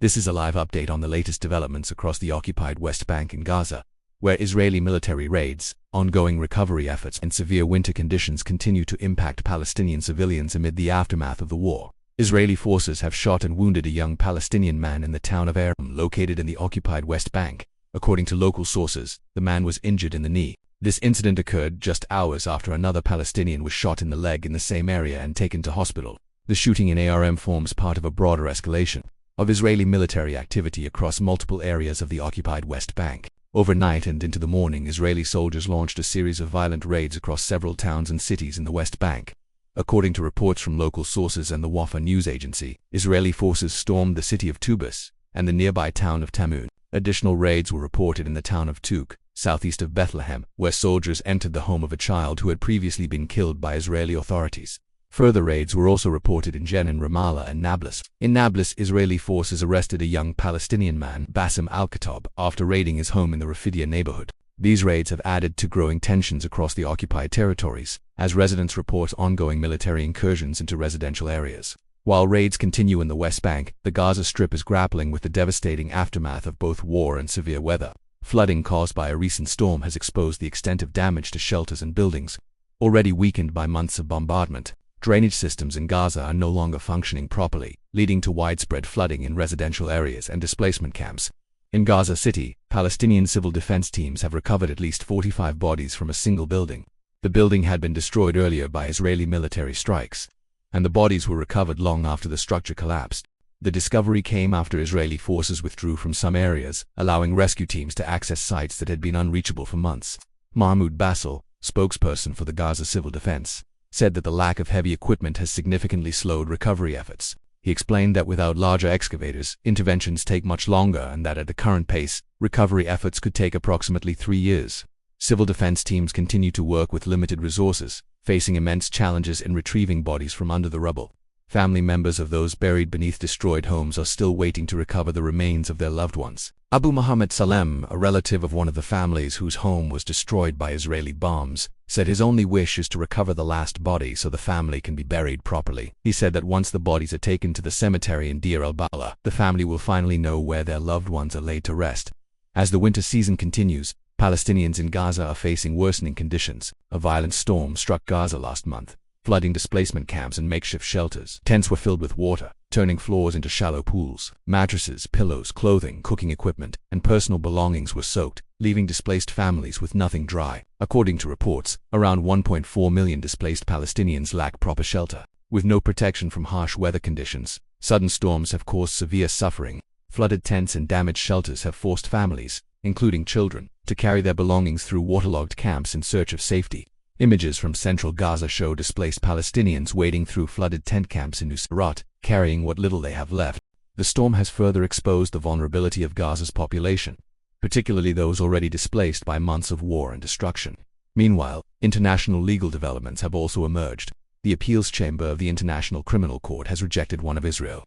This is a live update on the latest developments across the occupied West Bank and Gaza, where Israeli military raids, ongoing recovery efforts, and severe winter conditions continue to impact Palestinian civilians amid the aftermath of the war. Israeli forces have shot and wounded a young Palestinian man in the town of Aram, located in the occupied West Bank. According to local sources, the man was injured in the knee. This incident occurred just hours after another Palestinian was shot in the leg in the same area and taken to hospital. The shooting in Aram forms part of a broader escalation of Israeli military activity across multiple areas of the occupied West Bank. Overnight and into the morning, Israeli soldiers launched a series of violent raids across several towns and cities in the West Bank. According to reports from local sources and the Wafa news agency, Israeli forces stormed the city of Tubas and the nearby town of Tammun. Additional raids were reported in the town of Tuqu, southeast of Bethlehem, where soldiers entered the home of a child who had previously been killed by Israeli authorities. Further raids were also reported in Jenin, Ramallah, and Nablus. In Nablus, Israeli forces arrested a young Palestinian man, Bassem al-Khattab, after raiding his home in the Rafidia neighborhood. These raids have added to growing tensions across the occupied territories, as residents report ongoing military incursions into residential areas. While raids continue in the West Bank, the Gaza Strip is grappling with the devastating aftermath of both war and severe weather. Flooding caused by a recent storm has exposed the extent of damage to shelters and buildings, already weakened by months of bombardment. Drainage systems in Gaza are no longer functioning properly, leading to widespread flooding in residential areas and displacement camps. In Gaza City, Palestinian civil defense teams have recovered at least 45 bodies from a single building. The building had been destroyed earlier by Israeli military strikes, and the bodies were recovered long after the structure collapsed. The discovery came after Israeli forces withdrew from some areas, allowing rescue teams to access sites that had been unreachable for months. Mahmoud Bassel, spokesperson for the Gaza Civil Defense, said that the lack of heavy equipment has significantly slowed recovery efforts. He explained that without larger excavators, interventions take much longer and that at the current pace, recovery efforts could take approximately 3 years. Civil defense teams continue to work with limited resources, facing immense challenges in retrieving bodies from under the rubble. Family members of those buried beneath destroyed homes are still waiting to recover the remains of their loved ones. Abu Muhammad Salem, a relative of one of the families whose home was destroyed by Israeli bombs, said his only wish is to recover the last body so the family can be buried properly. He said that once the bodies are taken to the cemetery in Deir al-Balah, the family will finally know where their loved ones are laid to rest. As the winter season continues, Palestinians in Gaza are facing worsening conditions. A violent storm struck Gaza last month, flooding displacement camps and makeshift shelters. Tents were filled with water, turning floors into shallow pools. Mattresses, pillows, clothing, cooking equipment, and personal belongings were soaked, leaving displaced families with nothing dry. According to reports, around 1.4 million displaced Palestinians lack proper shelter. With no protection from harsh weather conditions, sudden storms have caused severe suffering. Flooded tents and damaged shelters have forced families, including children, to carry their belongings through waterlogged camps in search of safety. Images from central Gaza show displaced Palestinians wading through flooded tent camps in Nusrat, carrying what little they have left. The storm has further exposed the vulnerability of Gaza's population, particularly those already displaced by months of war and destruction. Meanwhile, international legal developments have also emerged. The appeals chamber of the International Criminal Court has rejected one of Israel's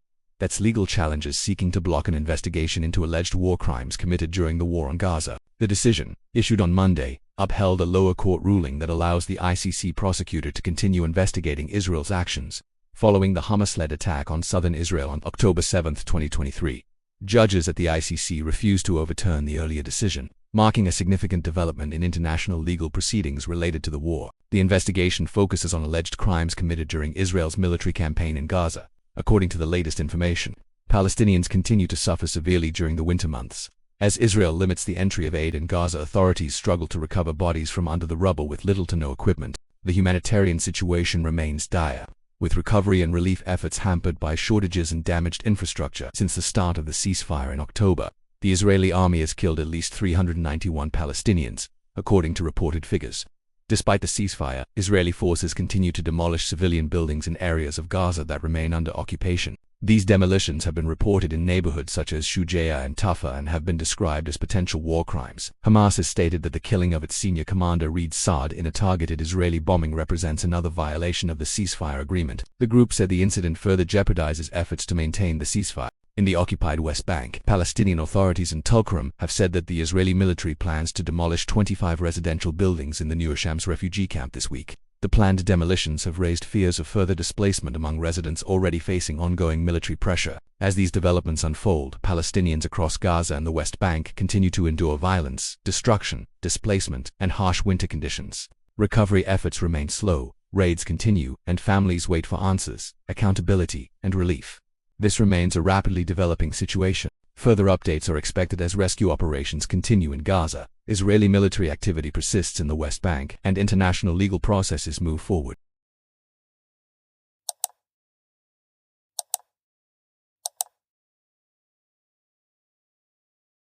legal challenges seeking to block an investigation into alleged war crimes committed during the war on Gaza. The decision, issued on Monday, upheld a lower court ruling that allows the ICC prosecutor to continue investigating Israel's actions following the Hamas-led attack on southern Israel on October 7, 2023. Judges at the ICC refused to overturn the earlier decision, marking a significant development in international legal proceedings related to the war. The investigation focuses on alleged crimes committed during Israel's military campaign in Gaza. According to the latest information, Palestinians continue to suffer severely during the winter months. As Israel limits the entry of aid and Gaza authorities struggle to recover bodies from under the rubble with little to no equipment, the humanitarian situation remains dire, with recovery and relief efforts hampered by shortages and damaged infrastructure. Since the start of the ceasefire in October, the Israeli army has killed at least 391 Palestinians, according to reported figures. Despite the ceasefire, Israeli forces continue to demolish civilian buildings in areas of Gaza that remain under occupation. These demolitions have been reported in neighborhoods such as Shujaia and Tafa and have been described as potential war crimes. Hamas has stated that the killing of its senior commander Reid Saad in a targeted Israeli bombing represents another violation of the ceasefire agreement. The group said the incident further jeopardizes efforts to maintain the ceasefire. In the occupied West Bank, Palestinian authorities in Tuqu have said that the Israeli military plans to demolish 25 residential buildings in the Nur Shams refugee camp this week. The planned demolitions have raised fears of further displacement among residents already facing ongoing military pressure. As these developments unfold, Palestinians across Gaza and the West Bank continue to endure violence, destruction, displacement, and harsh winter conditions. Recovery efforts remain slow, raids continue, and families wait for answers, accountability, and relief. This remains a rapidly developing situation. Further updates are expected as rescue operations continue in Gaza, Israeli military activity persists in the West Bank, and international legal processes move forward.